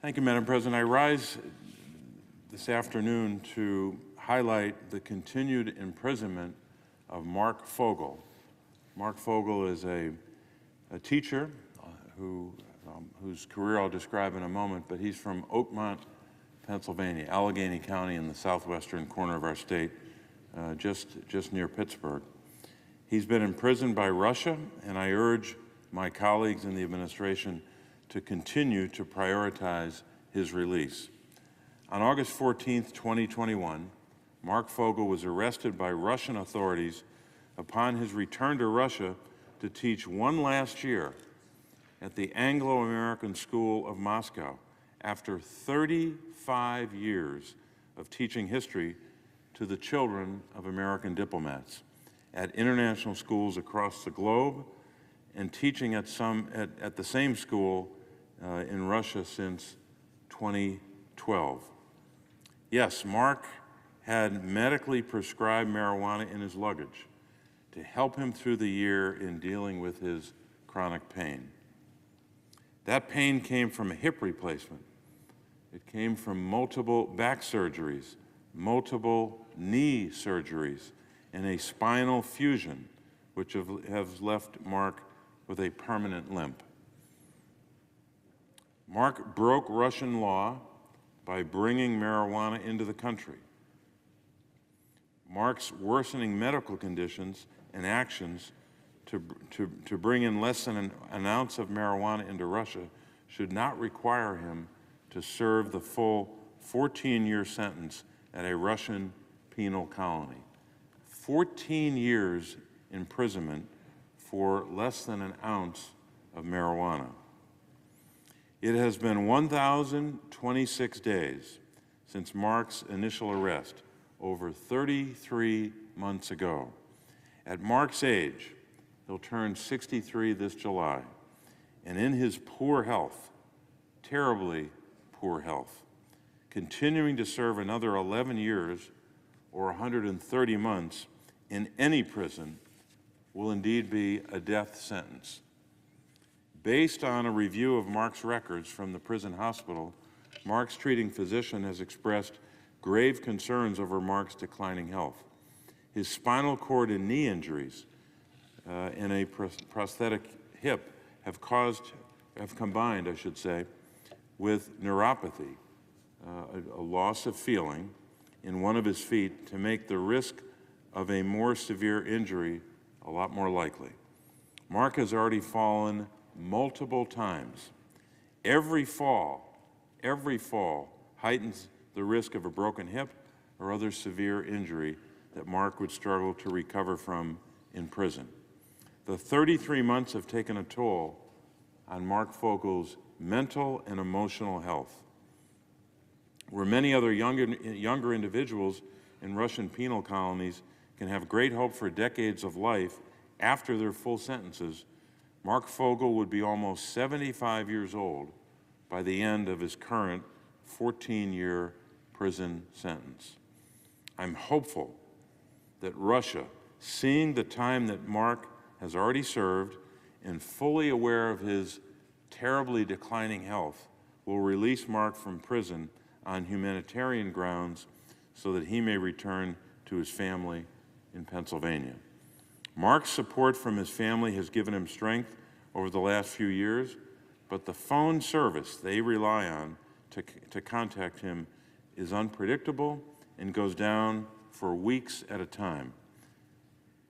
Thank you, Madam President. I rise this afternoon to highlight the continued imprisonment of Fogel. Marc Fogel is a teacher whose career I'll describe in a moment, but he's from Oakmont, Pennsylvania, Allegheny County in the southwestern corner of our state, just near Pittsburgh. He's been imprisoned by Russia, and I urge my colleagues in the administration to continue to prioritize his release. On August 14, 2021, Marc Fogel was arrested by Russian authorities upon his return to Russia to teach one last year at the Anglo-American School of Moscow after 35 years of teaching history to the children of American diplomats at international schools across the globe and teaching at the same school in Russia since 2012. Yes, Marc had medically prescribed marijuana in his luggage to help him through the year in dealing with his chronic pain. That pain came from a hip replacement. It came from multiple back surgeries, multiple knee surgeries, and a spinal fusion, which have left Marc with a permanent limp. Marc broke Russian law by bringing marijuana into the country. Marc's worsening medical conditions and actions to bring in less than an ounce of marijuana into Russia should not require him to serve the full 14-year sentence at a Russian penal colony. 14 years imprisonment for less than an ounce of marijuana. It has been 1,026 days since Marc's initial arrest, over 33 months ago. At Marc's age, he'll turn 63 this July, and in his poor health, terribly poor health, continuing to serve another 11 years or 130 months in any prison will indeed be a death sentence. Based on a review of Marc's records from the prison hospital, Marc's treating physician has expressed grave concerns over Marc's declining health. His spinal cord and knee injuries and a prosthetic hip have combined, I should say, with neuropathy, a loss of feeling in one of his feet, to make the risk of a more severe injury a lot more likely. Marc has already fallen multiple times. Every fall heightens the risk of a broken hip or other severe injury that Marc would struggle to recover from in prison. The 33 months have taken a toll on Marc Fogel's mental and emotional health. Where many other younger individuals in Russian penal colonies can have great hope for decades of life after their full sentences, Marc Fogel would be almost 75 years old by the end of his current 14-year prison sentence. I'm hopeful that Russia, seeing the time that Marc has already served and fully aware of his terribly declining health, will release Marc from prison on humanitarian grounds so that he may return to his family in Pennsylvania. Marc's support from his family has given him strength over the last few years, but the phone service they rely on to contact him is unpredictable and goes down for weeks at a time.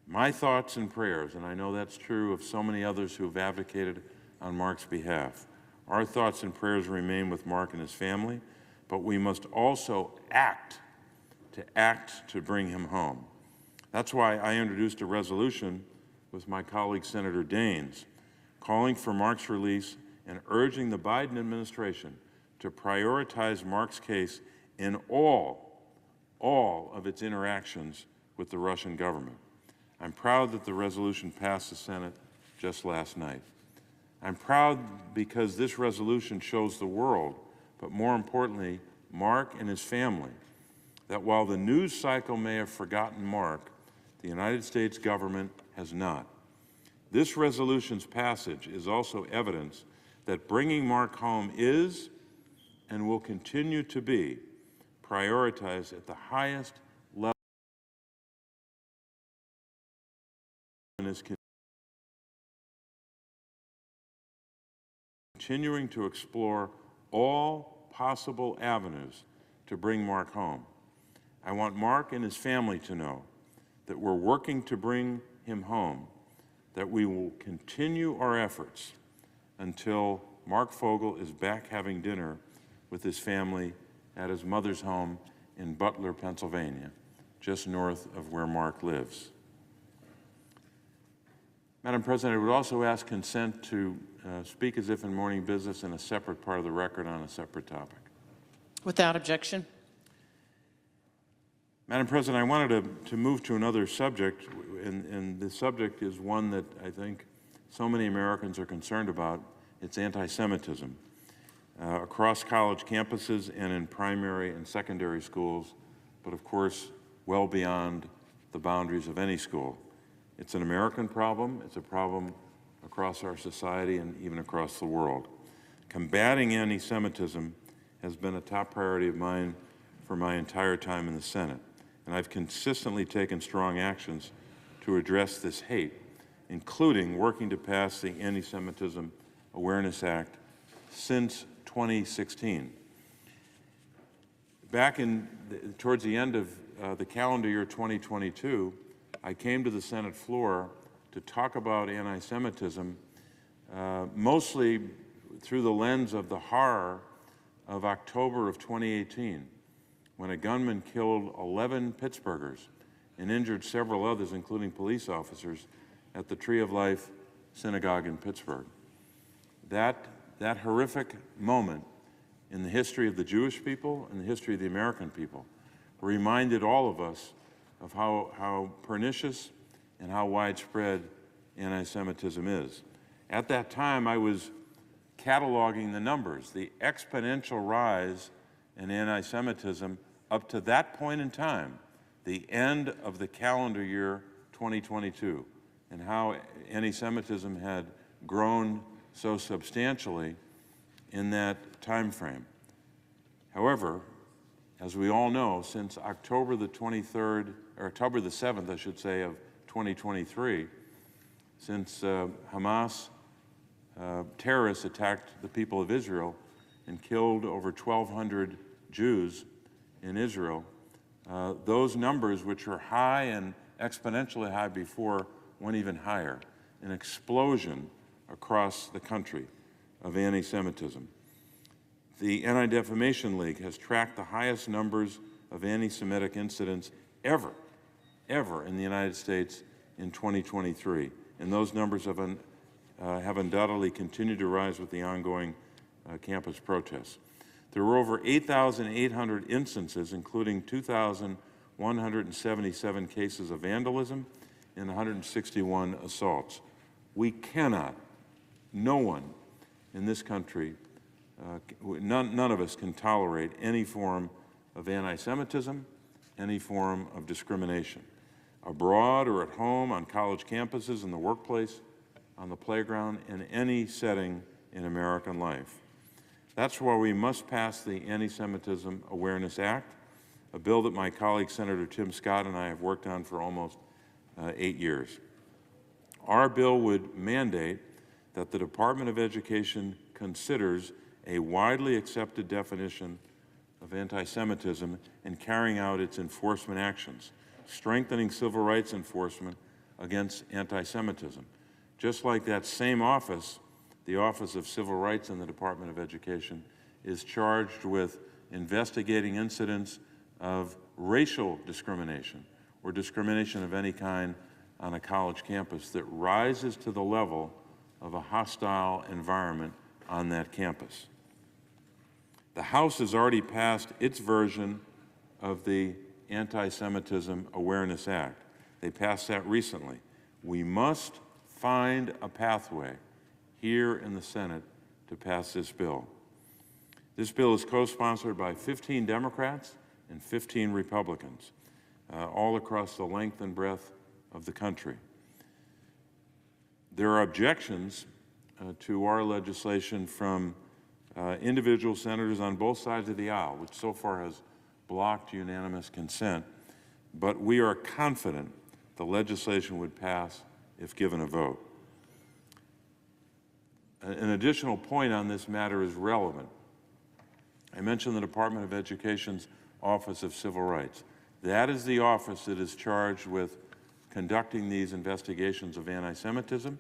My thoughts and prayers, and I know that's true of so many others who have advocated on Marc's behalf, our thoughts and prayers remain with Marc and his family, but we must also act to bring him home. That's why I introduced a resolution with my colleague Senator Daines, calling for Marc's release and urging the Biden administration to prioritize Marc's case in all of its interactions with the Russian government. I'm proud that the resolution passed the Senate just last night. I'm proud because this resolution shows the world, but more importantly, Marc and his family, that while the news cycle may have forgotten Marc, the United States government has not. This resolution's passage is also evidence that bringing Marc home is and will continue to be prioritized at the highest level and is continuing to explore all possible avenues to bring Marc home. I want Marc and his family to know that we're working to bring him home, that we will continue our efforts until Marc Fogel is back having dinner with his family at his mother's home in Butler, Pennsylvania, just north of where Marc lives. Madam President, I would also ask consent to speak as if in morning business in a separate part of the record on a separate topic. Without objection. Madam President, I wanted to move to another subject, and the subject is one that I think so many Americans are concerned about. It's anti-Semitism across college campuses and in primary and secondary schools, but of course, well beyond the boundaries of any school. It's an American problem. It's a problem across our society and even across the world. Combating anti-Semitism has been a top priority of mine for my entire time in the Senate, and I've consistently taken strong actions to address this hate, including working to pass the Anti-Semitism Awareness Act since 2016. Back towards the end of the calendar year 2022, I came to the Senate floor to talk about anti-Semitism, mostly through the lens of the horror of October of 2018, when a gunman killed 11 Pittsburghers and injured several others, including police officers, at the Tree of Life Synagogue in Pittsburgh. That horrific moment in the history of the Jewish people and the history of the American people reminded all of us of how pernicious and how widespread anti-Semitism is. At that time, I was cataloging the numbers, the exponential rise in anti-Semitism up to that point in time, the end of the calendar year 2022, and how anti-Semitism had grown so substantially in that time frame. However, as we all know, since October the 23rd, or October the 7th, I should say, of 2023, since Hamas terrorists attacked the people of Israel and killed over 1,200 Jews in Israel, those numbers, which were high and exponentially high before, went even higher, an explosion across the country of anti-Semitism. The Anti-Defamation League has tracked the highest numbers of anti-Semitic incidents ever in the United States in 2023, and those numbers have undoubtedly continued to rise with the ongoing campus protests. There were over 8,800 instances, including 2,177 cases of vandalism and 161 assaults. We cannot, no one in this country, none of us can tolerate any form of anti-Semitism, any form of discrimination, abroad or at home, on college campuses, in the workplace, on the playground, in any setting in American life. That's why we must pass the Anti-Semitism Awareness Act, a bill that my colleague Senator Tim Scott and I have worked on for almost 8 years. Our bill would mandate that the Department of Education considers a widely accepted definition of anti-Semitism in carrying out its enforcement actions, strengthening civil rights enforcement against anti-Semitism. Just like that same office, the Office of Civil Rights in the Department of Education is charged with investigating incidents of racial discrimination or discrimination of any kind on a college campus that rises to the level of a hostile environment on that campus. The House has already passed its version of the Anti-Semitism Awareness Act. They passed that recently. We must find a pathway here in the Senate to pass this bill. This bill is co-sponsored by 15 Democrats and 15 Republicans, all across the length and breadth of the country. There are objections to our legislation from individual senators on both sides of the aisle, which so far has blocked unanimous consent, but we are confident the legislation would pass if given a vote. An additional point on this matter is relevant. I mentioned the Department of Education's Office of Civil Rights. That is the office that is charged with conducting these investigations of anti-Semitism,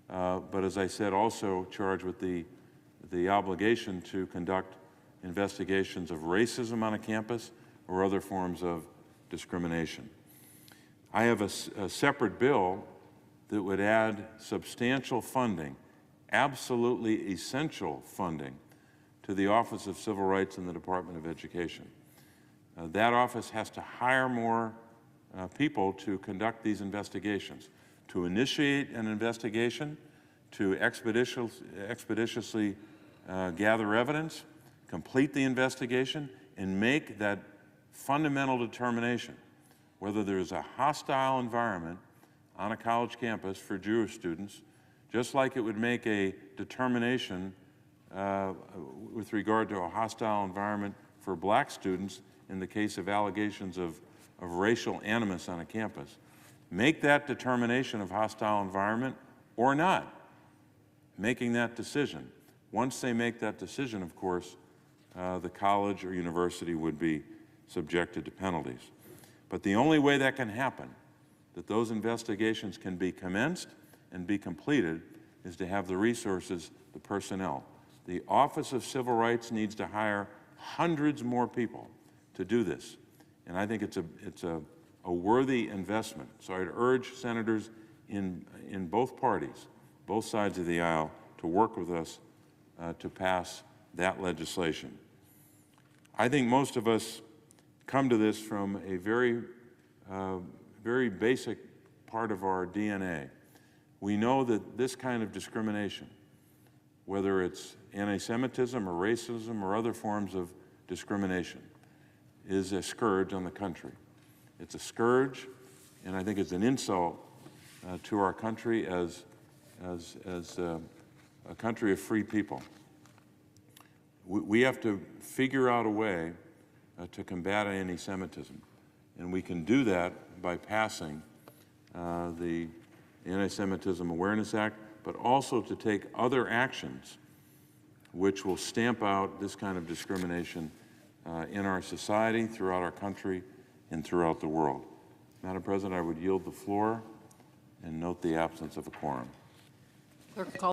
but as I said, also charged with the obligation to conduct investigations of racism on a campus or other forms of discrimination. I have a separate bill that would add substantial funding, absolutely essential funding, to the Office of Civil Rights in the Department of Education. That office has to hire more people to conduct these investigations, to initiate an investigation, to expeditiously gather evidence, complete the investigation, and make that fundamental determination whether there's a hostile environment on a college campus for Jewish students, just like it would make a determination with regard to a hostile environment for black students in the case of allegations of racial animus on a campus. Make that determination of hostile environment or not, making that decision. Once they make that decision, of course, the college or university would be subjected to penalties. But the only way that can happen, that those investigations can be commenced and be completed, is to have the resources, the personnel. The Office of Civil Rights needs to hire hundreds more people to do this. And I think it's a worthy investment. So I'd urge senators in both parties, both sides of the aisle, to work with us to pass that legislation. I think most of us come to this from a very basic part of our DNA. We know that this kind of discrimination, whether it's anti-Semitism or racism or other forms of discrimination, is a scourge on the country. It's a scourge, and I think it's an insult to our country as a country of free people. We have to figure out a way to combat anti-Semitism, and we can do that by passing the Anti-Semitism Awareness Act, but also to take other actions which will stamp out this kind of discrimination in our society, throughout our country, and throughout the world. Madam President, I would yield the floor and note the absence of a quorum. Clerk, call